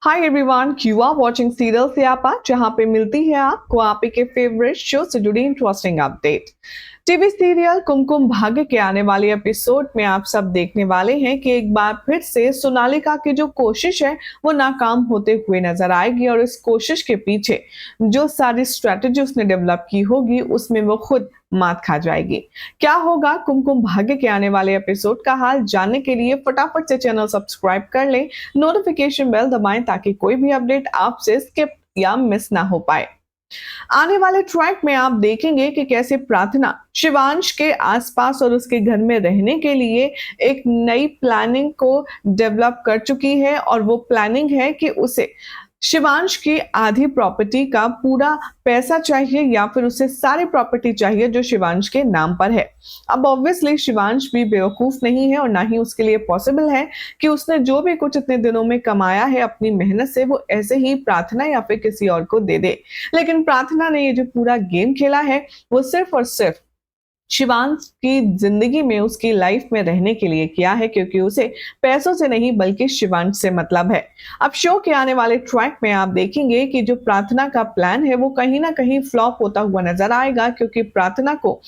Hi everyone, you are watching serial Siyapa, जहां पे मिलती है आपको आप के फेवरेट शो से जुड़ी interesting update. TV serial Kumkum Bhagya के आने वाले एपिसोड में आप सब देखने वाले हैं कि एक बार फिर से सोनालिका की जो कोशिश है वो नाकाम होते हुए नजर आएगी और इस कोशिश के पीछे जो सारी स्ट्रेटेजी उसने डेवलप की होगी उसमें वो खुद मात खा जाएगी। क्या होगा कुमकुम भाग्य के आने वाले एपिसोड का हाल जानने के लिए फटाफट से चैनल सब्सक्राइब कर लें, नोटिफिकेशन बेल दबाएं ताकि कोई भी अपडेट आपसे स्किप या मिस ना हो पाए। आने वाले ट्रैक में आप देखेंगे कि कैसे प्रार्थना शिवांश के आसपास और उसके घर में रहने के लिए एक नई प्लानिंग को डेवलप कर चुकी है और वो प्लानिंग है कि उसे शिवांश की आधी प्रॉपर्टी का पूरा पैसा चाहिए या फिर उसे सारी प्रॉपर्टी चाहिए जो शिवांश के नाम पर है। अब ऑब्वियसली शिवांश भी बेवकूफ नहीं है और ना ही उसके लिए पॉसिबल है कि उसने जो भी कुछ इतने दिनों में कमाया है अपनी मेहनत से वो ऐसे ही प्रार्थना या फिर किसी और को दे दे। लेकिन प्रार्थना ने ये जो पूरा गेम खेला है वो सिर्फ और सिर्फ शिवांश की जिंदगी में उसकी लाइफ में रहने के लिए किया है, क्योंकि उसे पैसों से नहीं बल्कि शिवांश से मतलब है। अब शो के आने वाले ट्रैक में आप देखेंगे कि जो प्रार्थना का प्लान है वो कहीं ना कहीं फ्लॉप होता हुआ नजर आएगा, क्योंकि प्रार्थना को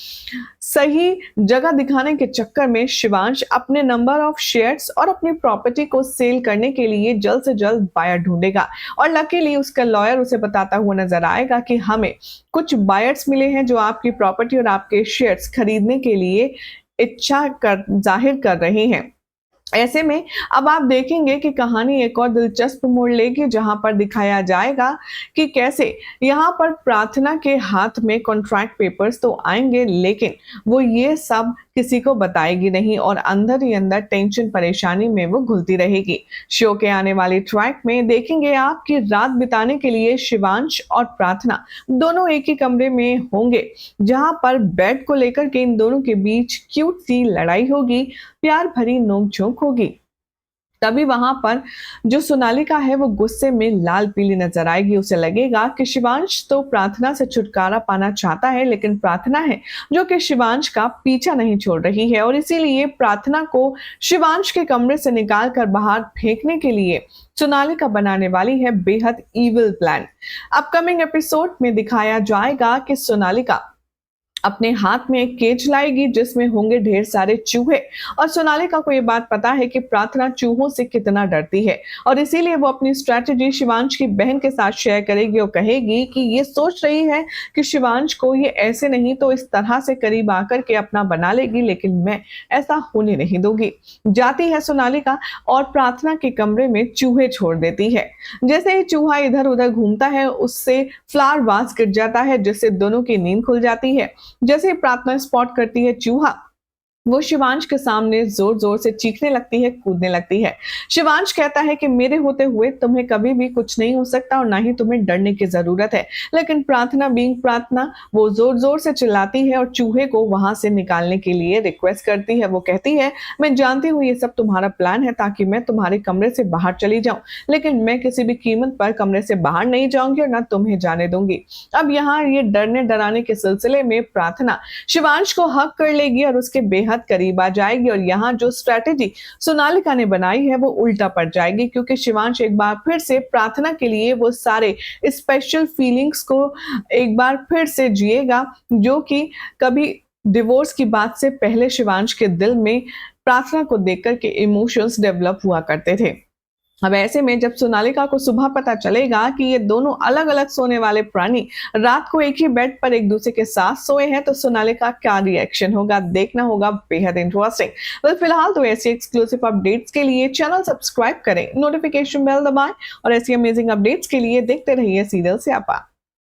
सही जगह दिखाने के चक्कर में शिवांश अपने नंबर ऑफ शेयर्स और अपनी प्रॉपर्टी को सेल करने के लिए जल्द से जल्द बायर ढूंढेगा। और लकीली उसका लॉयर उसे बताता हुआ नजर आएगा कि हमें कुछ बायर्स मिले हैं जो आपकी प्रॉपर्टी और आपके शेयर्स खरीदने के लिए इच्छा जाहिर कर रहे हैं। ऐसे में अब आप देखेंगे कि कहानी एक और दिलचस्प मोड़ लेगी, जहां पर दिखाया जाएगा कि कैसे यहां पर प्रार्थना के हाथ में कॉन्ट्रैक्ट पेपर्स तो आएंगे लेकिन वो ये सब किसी को बताएगी नहीं और अंदर ही अंदर टेंशन परेशानी में वो घुलती रहेगी। शो के आने वाले ट्रैक में देखेंगे आप कि रात बिताने के लिए शिवांश और प्रार्थना दोनों एक ही कमरे में होंगे, जहां पर बेड को लेकर के इन दोनों के बीच क्यूट सी लड़ाई होगी, प्यार भरी नोकझोंक होगी। तभी वहां पर जो सोनालिका है वो गुस्से में लाल पीली नजर आएगी। उसे लगेगा कि शिवांश तो प्रार्थना से छुटकारा पाना चाहता है, लेकिन प्रार्थना है जो कि शिवांश का पीछा नहीं छोड़ रही है और इसीलिए प्रार्थना को शिवांश के कमरे से निकाल कर बाहर फेंकने के लिए सोनालिका बनाने वाली है बेहद इविल प्लान। अपकमिंग एपिसोड में दिखाया जाएगा कि सोनालिका अपने हाथ में एक केज लाएगी जिसमें होंगे ढेर सारे चूहे और सोनालिका को ये बात पता है कि प्रार्थना चूहों से कितना डरती है और इसीलिए वो अपनी स्ट्रैटेजी शिवांश की बहन के साथ शेयर करेगी और कहेगी कि ये सोच रही है कि शिवांश को ये ऐसे नहीं तो इस तरह से करीब आकर के अपना बना लेगी, लेकिन मैं ऐसा होने नहीं दूंगी। जाती है सोनालिका और प्रार्थना के कमरे में चूहे छोड़ देती है। जैसे ही चूहा इधर उधर घूमता है उससे फ्लावर वास गिर जाता है, जिससे दोनों की नींद खुल जाती है। जैसे ही प्रार्थना स्पॉट करती है चूहा, वो शिवांश के सामने जोर जोर से चीखने लगती है, कूदने लगती है। शिवांश कहता है कि मेरे होते हुए तुम्हें कभी भी कुछ नहीं हो सकता और ना ही तुम्हें डरने की जरूरत है, लेकिन प्रार्थना बीइंग प्रार्थना वो जोर जोर से चिल्लाती है और चूहे को वहां से निकालने के लिए रिक्वेस्ट करती है। वो कहती है मैं जानती हूँ ये सब तुम्हारा प्लान है ताकि मैं तुम्हारे कमरे से बाहर चली जाऊं, लेकिन मैं किसी भी कीमत पर कमरे से बाहर नहीं जाऊंगी और ना तुम्हें जाने दूंगी। अब यहाँ ये डरने डराने के सिलसिले में प्रार्थना शिवांश को हक कर लेगी और उसके बेहद करीब आ जाएगी और यहाँ जो स्ट्रेटेजी सोनालिका ने बनाई है वो उल्टा पड़ जाएगी, क्योंकि शिवांश एक बार फिर से प्रार्थना के लिए वो सारे स्पेशल फीलिंग्स को एक बार फिर से जिएगा जो कि कभी डिवोर्स की बात से पहले शिवांश के दिल में प्रार्थना को देखकर के इमोशंस डेवलप हुआ करते थे। अब ऐसे में जब सोनालिका को सुबह पता चलेगा कि ये दोनों अलग अलग सोने वाले प्राणी रात को एक ही बेड पर एक दूसरे के साथ सोए हैं, तो सोनालिका क्या रिएक्शन होगा देखना होगा बेहद इंटरेस्टिंग। फिलहाल तो ऐसी एक्सक्लूसिव अपडेट्स के लिए चैनल सब्सक्राइब करें, नोटिफिकेशन बेल दबाएं और ऐसी अमेजिंग अपडेट्स के लिए देखते रहिए सीरियल स्यापा।